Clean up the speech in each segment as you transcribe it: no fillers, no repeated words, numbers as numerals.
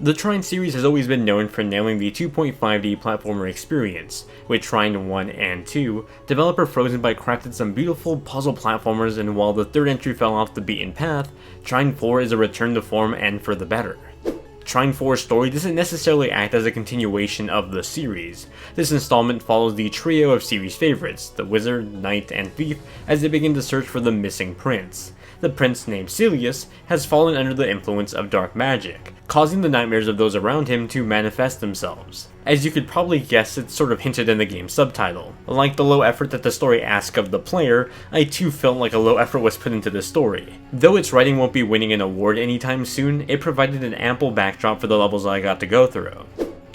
The Trine series has always been known for nailing the 2.5D platformer experience. With Trine 1 and 2, developer Frozen Byte crafted some beautiful puzzle platformers, and while the third entry fell off the beaten path, Trine 4 is a return to form and for the better. Trine 4's story doesn't necessarily act as a continuation of the series. This installment follows the trio of series favorites, the Wizard, Knight, and Thief, as they begin to search for the missing prince. The prince, named Selius, has fallen under the influence of dark magic, causing the nightmares of those around him to manifest themselves. As you could probably guess, it's sort of hinted in the game's subtitle. Like the low effort that the story asks of the player, I too felt like a low effort was put into the story. Though its writing won't be winning an award anytime soon, it provided an ample backdrop for the levels I got to go through.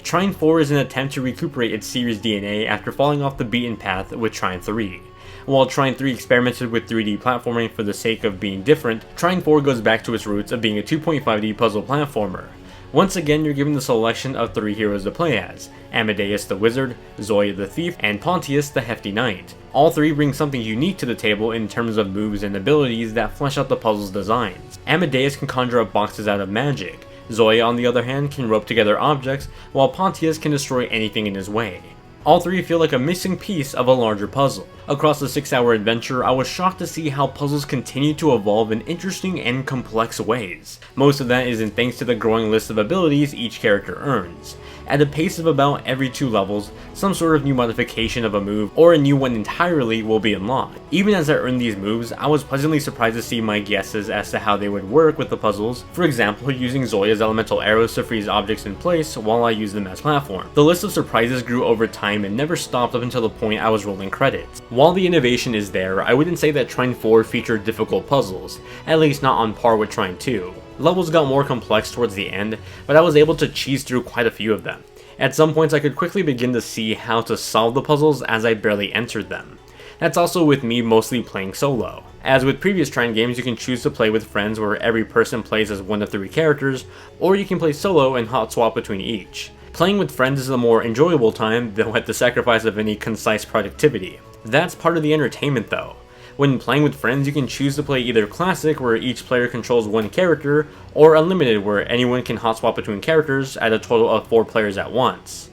Trine 4 is an attempt to recuperate its series DNA after falling off the beaten path with Trine 3. While Trine 3 experimented with 3D platforming for the sake of being different, Trine 4 goes back to its roots of being a 2.5D puzzle platformer. Once again, you're given the selection of 3 heroes to play as: Amadeus the Wizard, Zoya the Thief, and Pontius the Hefty Knight. All 3 bring something unique to the table in terms of moves and abilities that flesh out the puzzle's designs. Amadeus can conjure up boxes out of magic. Zoya, on the other hand, can rope together objects, while Pontius can destroy anything in his way. All 3 feel like a missing piece of a larger puzzle. Across the 6-hour adventure, I was shocked to see how puzzles continue to evolve in interesting and complex ways. Most of that is in thanks to the growing list of abilities each character earns. At a pace of about every 2 levels, some sort of new modification of a move or a new one entirely will be unlocked. Even as I earned these moves, I was pleasantly surprised to see my guesses as to how they would work with the puzzles, for example using Zoya's elemental arrows to freeze objects in place while I use them as platform. The list of surprises grew over time and never stopped up until the point I was rolling credits. While the innovation is there, I wouldn't say that Trine 4 featured difficult puzzles, at least not on par with Trine 2. Levels got more complex towards the end, but I was able to cheese through quite a few of them. At some points I could quickly begin to see how to solve the puzzles as I barely entered them. That's also with me mostly playing solo. As with previous Trine games, you can choose to play with friends where every person plays as one of 3 characters, or you can play solo and hot swap between each. Playing with friends is a more enjoyable time, though at the sacrifice of any concise productivity. That's part of the entertainment though. When playing with friends, you can choose to play either Classic, where each player controls 1 character, or Unlimited, where anyone can hot swap between characters at a total of 4 players at once.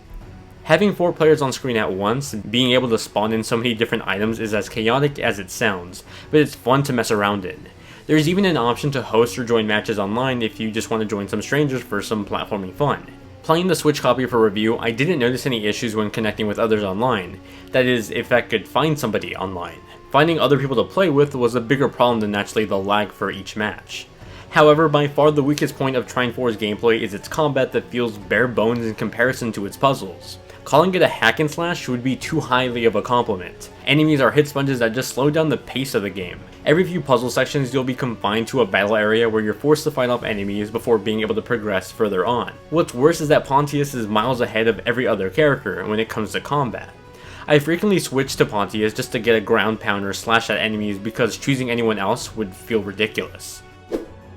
Having 4 players on screen at once, being able to spawn in so many different items is as chaotic as it sounds, but it's fun to mess around in. There's even an option to host or join matches online if you just want to join some strangers for some platforming fun. Playing the Switch copy for review, I didn't notice any issues when connecting with others online. That is, if I could find somebody online. Finding other people to play with was a bigger problem than naturally the lag for each match. However, by far the weakest point of Trine 4's gameplay is its combat that feels bare bones in comparison to its puzzles. Calling it a hack and slash would be too highly of a compliment. Enemies are hit sponges that just slow down the pace of the game. Every few puzzle sections you'll be confined to a battle area where you're forced to fight off enemies before being able to progress further on. What's worse is that Pontius is miles ahead of every other character when it comes to combat. I frequently switch to Pontius just to get a ground pound or slash at enemies because choosing anyone else would feel ridiculous.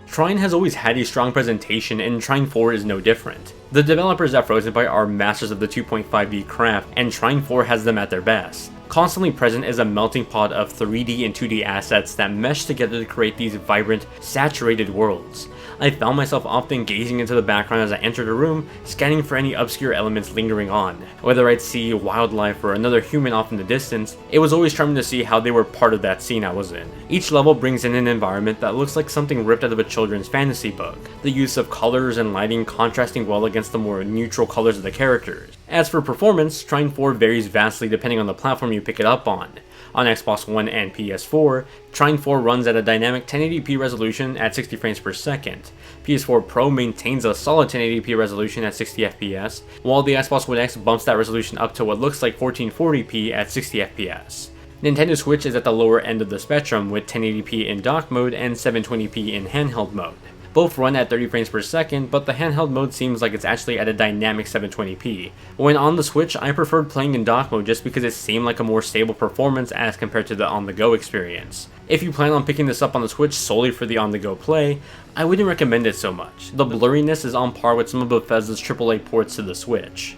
Trine has always had a strong presentation, and Trine 4 is no different. The developers at Frozen Byte are masters of the 2.5D craft, and Trine 4 has them at their best. Constantly present is a melting pot of 3D and 2D assets that mesh together to create these vibrant, saturated worlds. I found myself often gazing into the background as I entered a room, scanning for any obscure elements lingering on. Whether I'd see wildlife or another human off in the distance, it was always charming to see how they were part of that scene I was in. Each level brings in an environment that looks like something ripped out of a children's fantasy book, the use of colors and lighting contrasting well against the more neutral colors of the characters. As for performance, Trine 4 varies vastly depending on the platform you pick it up on. On Xbox One and PS4, Trine 4 runs at a dynamic 1080p resolution at 60 frames per second. PS4 Pro maintains a solid 1080p resolution at 60 FPS, while the Xbox One X bumps that resolution up to what looks like 1440p at 60 FPS. Nintendo Switch is at the lower end of the spectrum with 1080p in dock mode and 720p in handheld mode. Both run at 30 frames per second, but the handheld mode seems like it's actually at a dynamic 720p. When on the Switch, I preferred playing in dock mode just because it seemed like a more stable performance as compared to the on-the-go experience. If you plan on picking this up on the Switch solely for the on-the-go play, I wouldn't recommend it so much. The blurriness is on par with some of Bethesda's AAA ports to the Switch.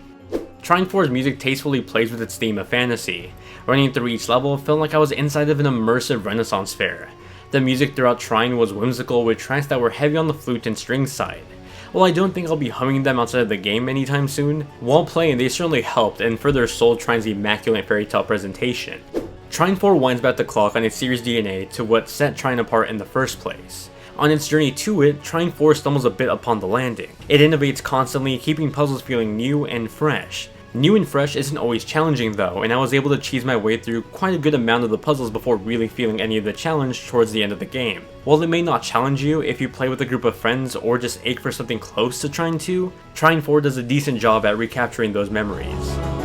Trine 4's music tastefully plays with its theme of fantasy. Running through each level felt like I was inside of an immersive Renaissance fair. The music throughout Trine was whimsical with tracks that were heavy on the flute and string side. While I don't think I'll be humming them outside of the game anytime soon, while playing they certainly helped and further sold Trine's immaculate fairytale presentation. Trine 4 winds back the clock on its series DNA to what set Trine apart in the first place. On its journey to it, Trine 4 stumbles a bit upon the landing. It innovates constantly, keeping puzzles feeling new and fresh. New and fresh isn't always challenging though, and I was able to cheese my way through quite a good amount of the puzzles before really feeling any of the challenge towards the end of the game. While it may not challenge you if you play with a group of friends or just ache for something close to Trine 2, Trine 4 does a decent job at recapturing those memories.